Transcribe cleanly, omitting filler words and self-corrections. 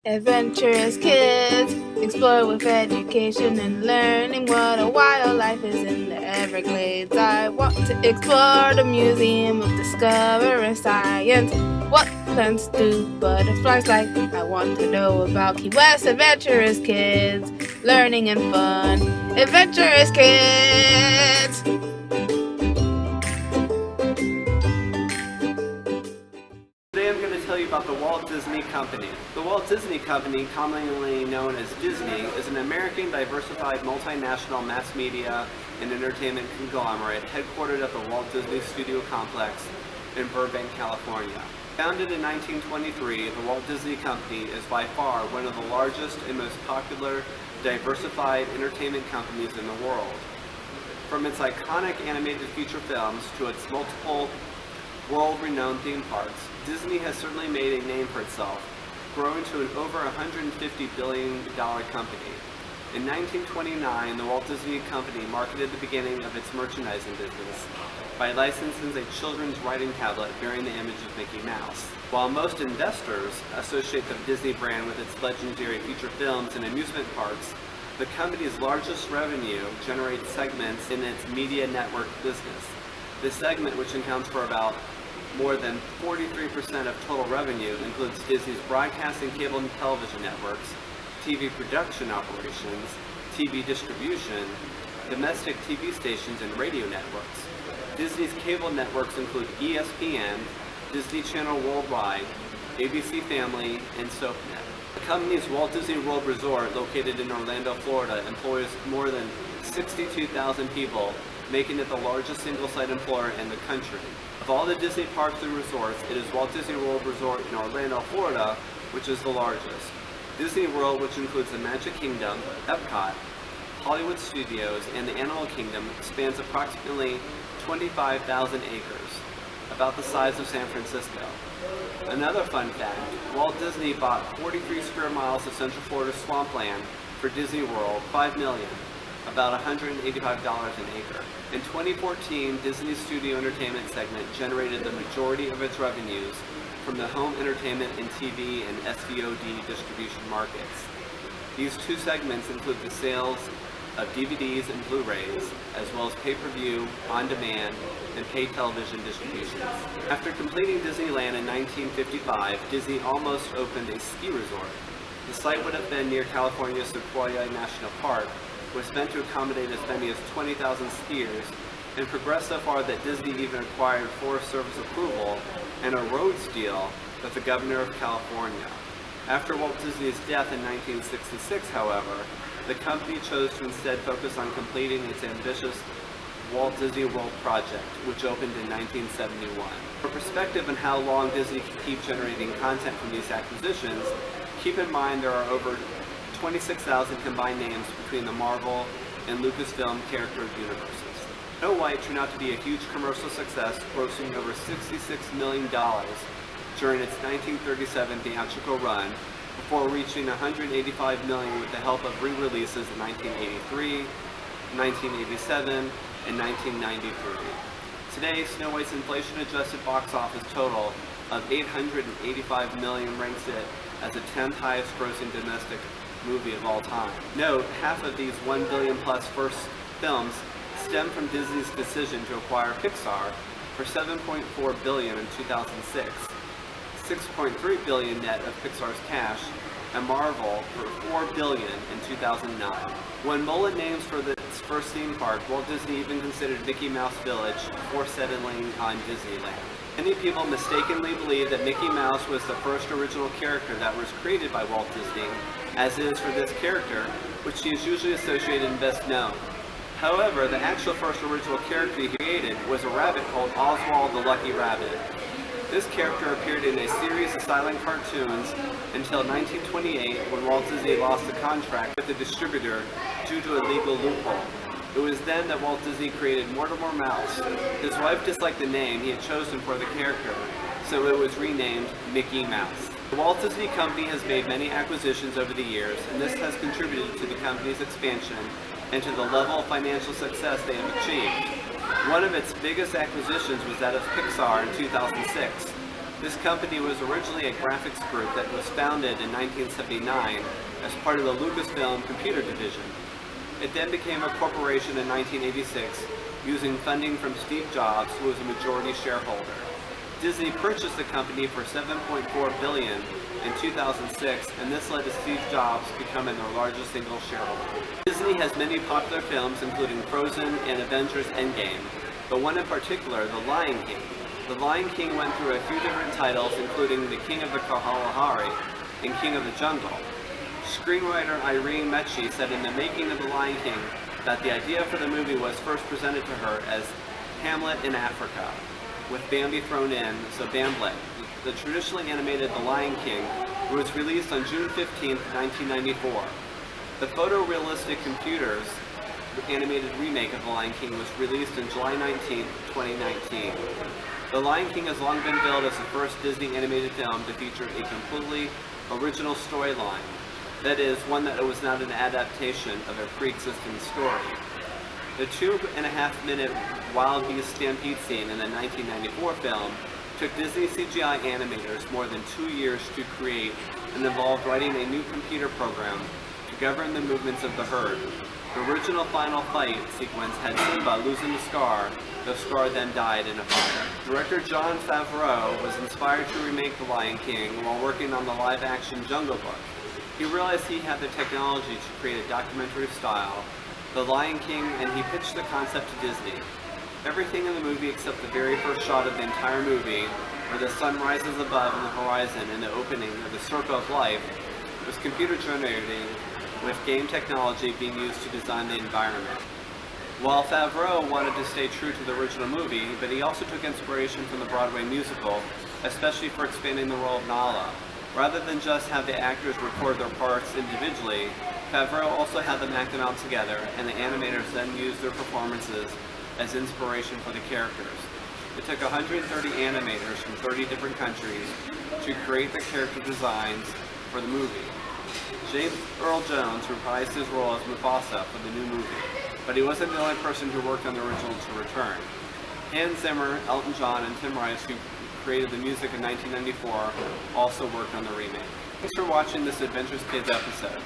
Adventurous kids explore with education and learning what a wild life is in the Everglades. I want to explore the Museum of Discovering Science. What plants do butterflies like? I want to know about Key West. Adventurous kids, learning and fun. Adventurous kids! Today I'm going to tell you about the Walt Disney Company. The Walt Disney Company, commonly known as Disney, is an American diversified multinational mass media and entertainment conglomerate headquartered at the Walt Disney Studio Complex in Burbank, California. Founded in 1923, the Walt Disney Company is by far one of the largest and most popular diversified entertainment companies in the world. From its iconic animated feature films to its multiple world-renowned theme parks, Disney has certainly made a name for itself, growing to an over $150 billion company. In 1929, the Walt Disney Company marketed the beginning of its merchandising business by licensing a children's writing tablet bearing the image of Mickey Mouse. While most investors associate the Disney brand with its legendary feature films and amusement parks, the company's largest revenue generates segments in its media network business. This segment, which accounts for about more than 43% of total revenue, includes Disney's broadcast and cable and television networks, TV production operations, TV distribution, domestic TV stations, and radio networks. Disney's cable networks include ESPN, Disney Channel Worldwide, ABC Family, and SoapNet. The company's Walt Disney World Resort, located in Orlando, Florida, employs more than 62,000 people, making it the largest single-site employer in the country. Of all the Disney parks and resorts, it is Walt Disney World Resort in Orlando, Florida, which is the largest. Disney World, which includes the Magic Kingdom, Epcot, Hollywood Studios, and the Animal Kingdom, spans approximately 25,000 acres, about the size of San Francisco. Another fun fact, Walt Disney bought 43 square miles of Central Florida swampland for Disney World, $5 million, about $185 an acre. In 2014, Disney's Studio Entertainment segment generated the majority of its revenues from the home entertainment and TV and SVOD distribution markets. These two segments include the sales of DVDs and Blu-rays, as well as pay-per-view, on-demand, and paid television distributions. After completing Disneyland in 1955, Disney almost opened a ski resort. The site would have been near California's Sequoia National Park, was meant to accommodate as many as 20,000 skiers, and progressed so far that Disney even acquired Forest Service approval and a roads deal with the governor of California. After Walt Disney's death in 1966, however, the company chose to instead focus on completing its ambitious Walt Disney World project, which opened in 1971. For perspective on how long Disney can keep generating content from these acquisitions, keep in mind there are over 26,000 combined names between the Marvel and Lucasfilm character universes. Snow White turned out to be a huge commercial success, grossing over $66 million during its 1937 theatrical run, before reaching $185 million with the help of re-releases in 1983, 1987, and 1993. Today, Snow White's inflation-adjusted box office total of $885 million ranks it as the 10th highest grossing domestic movie of all time. Note, half of these $1 billion plus first films stem from Disney's decision to acquire Pixar for $7.4 billion in 2006, $6.3 billion net of Pixar's cash, and Marvel for $4 billion in 2009. When Mullen names for its first theme park, Walt Disney even considered Mickey Mouse Village before settling on Disneyland. Many people mistakenly believe that Mickey Mouse was the first original character that was created by Walt Disney, as is for this character, which he is usually associated and best known. However, the actual first original character he created was a rabbit called Oswald the Lucky Rabbit. This character appeared in a series of silent cartoons until 1928, when Walt Disney lost the contract with the distributor due to a legal loophole. It was then that Walt Disney created Mortimer Mouse. His wife disliked the name he had chosen for the character, so it was renamed Mickey Mouse. The Walt Disney Company has made many acquisitions over the years, and this has contributed to the company's expansion and to the level of financial success they have achieved. One of its biggest acquisitions was that of Pixar in 2006. This company was originally a graphics group that was founded in 1979 as part of the Lucasfilm computer division. It then became a corporation in 1986 using funding from Steve Jobs, who was a majority shareholder. Disney purchased the company for $7.4 billion in 2006, and this led to Steve Jobs becoming their largest single shareholder. Disney has many popular films including Frozen and Avengers Endgame, but one in particular, The Lion King. The Lion King went through a few different titles, including The King of the Kalahari and King of the Jungle. Screenwriter Irene Mecci said in the making of The Lion King that the idea for the movie was first presented to her as Hamlet in Africa, with Bambi thrown in, so Bamblett. The traditionally animated The Lion King was released on June 15, 1994. The photorealistic computers animated remake of The Lion King was released on July 19, 2019. The Lion King has long been billed as the first Disney animated film to feature a completely original storyline. That is, one that was not an adaptation of a pre-existing story. The 2.5-minute Wild Beast Stampede scene in the 1994 film took Disney CGI animators more than 2 years to create and involved writing a new computer program to govern the movements of the herd. The original final fight sequence had Simba losing to Scar, though Scar then died in a fire. Director Jon Favreau was inspired to remake The Lion King while working on the live-action Jungle Book. He realized he had the technology to create a documentary style, The Lion King, and he pitched the concept to Disney. Everything in the movie except the very first shot of the entire movie, where the sun rises above in the horizon and the opening of the Circle of Life, was computer generated, with game technology being used to design the environment. While Favreau wanted to stay true to the original movie, but he also took inspiration from the Broadway musical, especially for expanding the role of Nala. Rather than just have the actors record their parts individually, Favreau also had them act them out together, and the animators then used their performances as inspiration for the characters. It took 130 animators from 30 different countries to create the character designs for the movie. James Earl Jones reprised his role as Mufasa for the new movie, but he wasn't the only person who worked on the original to return. Hans Zimmer, Elton John, and Tim Rice, who created the music in 1994, also worked on the remake. Thanks for watching this Adventurous Kids episode.